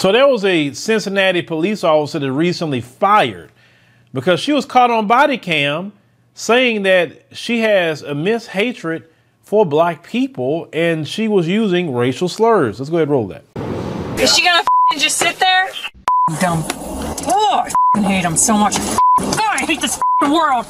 So there was a Cincinnati police officer that recently fired because she was caught on body cam saying that she has immense hatred for black people and she was using racial slurs. Let's go ahead and roll that. Is she gonna just sit there? Dumb. Oh, I hate him so much. God, I hate this world.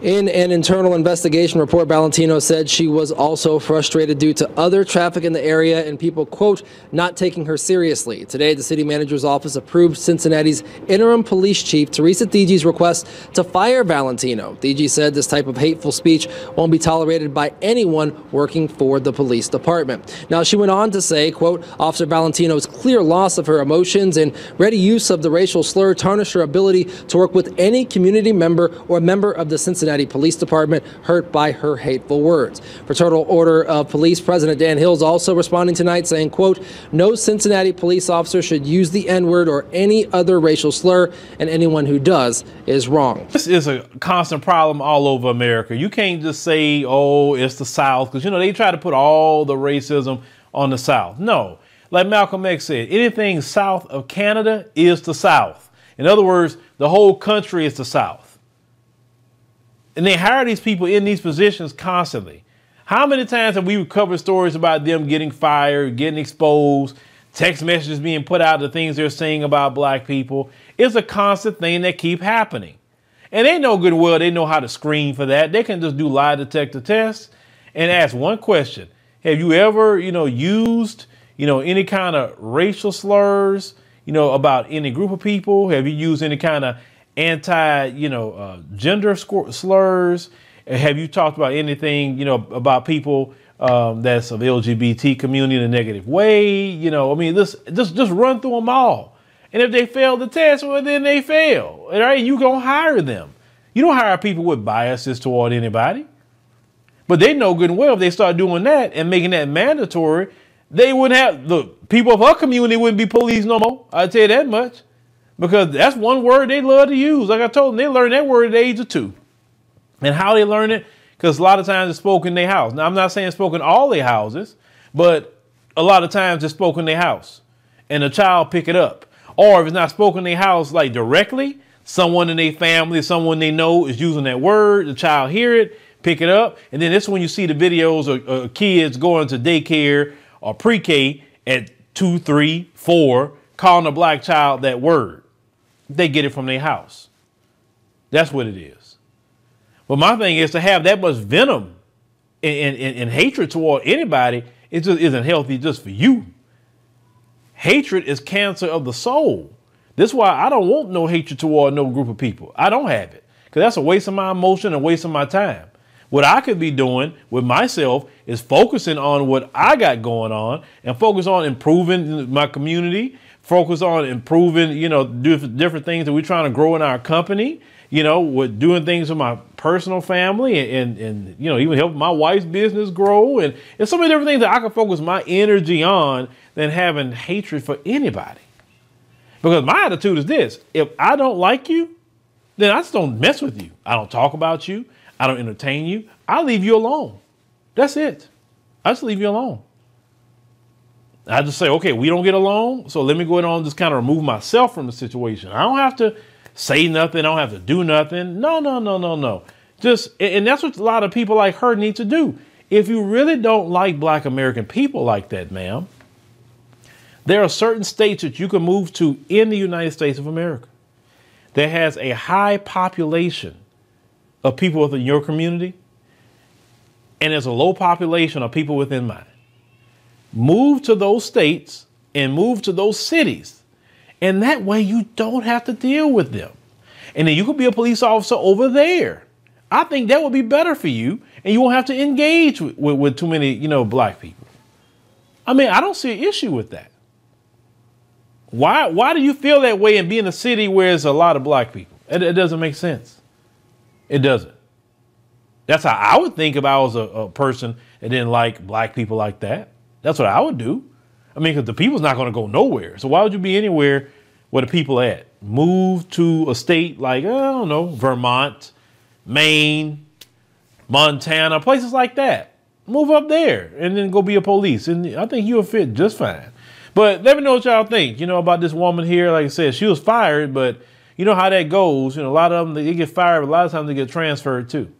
In an internal investigation report, Valentino said she was also frustrated due to other traffic in the area and people, quote, not taking her seriously. Today, the city manager's office approved Cincinnati's interim police chief, Teresa DG's request to fire Valentino. DG said this type of hateful speech won't be tolerated by anyone working for the police department. Now, she went on to say, quote, Officer Valentino's clear loss of her emotions and ready use of the racial slur tarnished her ability to work with any community member or member of the Cincinnati Police Department hurt by her hateful words. Fraternal Order of Police President Dan Hill's also responding tonight saying, quote, no Cincinnati police officer should use the N-word or any other racial slur, and anyone who does is wrong. This is a constant problem all over America. You can't just say, oh, it's the South, because, you know, they try to put all the racism on the South. No, like Malcolm X said, anything south of Canada is the South. In other words, the whole country is the South. And they hire these people in these positions constantly. How many times have we covered stories about them getting fired, getting exposed, text messages being put out, the things they're saying about black people? It's a constant thing that keep happening. And they know good and well they know how to screen for that. They can just do lie detector tests and ask one question. Have you ever, used, any kind of racial slurs, about any group of people? Have you used any kind of gender slurs? Have you talked about anything, about people that's of LGBT community in a negative way? Just run through them all. And if they fail the test, well, then they fail. All right, you gonna hire them. You don't hire people with biases toward anybody. But they know good and well if they start doing that and making that mandatory, they wouldn't have, the people of our community wouldn't be police no more. I'll tell you that much. Because that's one word they love to use. Like I told them, they learned that word at the age of 2. And how they learn it, because a lot of times it's spoken in their house. Now, I'm not saying it's spoken in all their houses, but a lot of times it's spoken in their house. And the child pick it up. Or if it's not spoken in their house, like directly, someone in their family, someone they know is using that word, the child hear it, pick it up. And then this is when you see the videos of kids going to daycare or pre-K at 2, 3, 4, calling a black child that word. They get it from their house. That's what it is. But my thing is to have that much venom and hatred toward anybody, it just isn't healthy just for you. Hatred is cancer of the soul. This is why I don't want no hatred toward no group of people. I don't have it because that's a waste of my emotion and a waste of my time. What I could be doing with myself is focusing on what I got going on and focus on improving my community, focus on improving, different things that we're trying to grow in our company, with doing things with my personal family and even help my wife's business grow. And so many different things that I can focus my energy on than having hatred for anybody. Because my attitude is this: if I don't like you, then I just don't mess with you. I don't talk about you. I don't entertain you. I leave you alone. That's it. I just leave you alone. I just say, okay, we don't get along, so let me go ahead and just kind of remove myself from the situation. I don't have to say nothing. I don't have to do nothing. No. And that's what a lot of people like her need to do. If you really don't like black American people like that, ma'am, there are certain states that you can move to in the United States of America that has a high population of people within your community, and there's a low population of people within mine. Move to those states and move to those cities. And that way you don't have to deal with them. And then you could be a police officer over there. I think that would be better for you. And you won't have to engage with too many, black people. I mean, I don't see an issue with that. Why do you feel that way and be in a city where there's a lot of black people? It doesn't make sense. It doesn't. That's how I would think if I was a person that didn't like black people like that. That's what I would do. I mean, because the people's not going to go nowhere. So why would you be anywhere where the people at? Move to a state like, I don't know, Vermont, Maine, Montana, places like that. Move up there and then go be a police. And I think you'll fit just fine. But let me know what y'all think, you know, about this woman here. Like I said, she was fired, but you know how that goes. You know, a lot of them, they get fired, but a lot of times they get transferred too.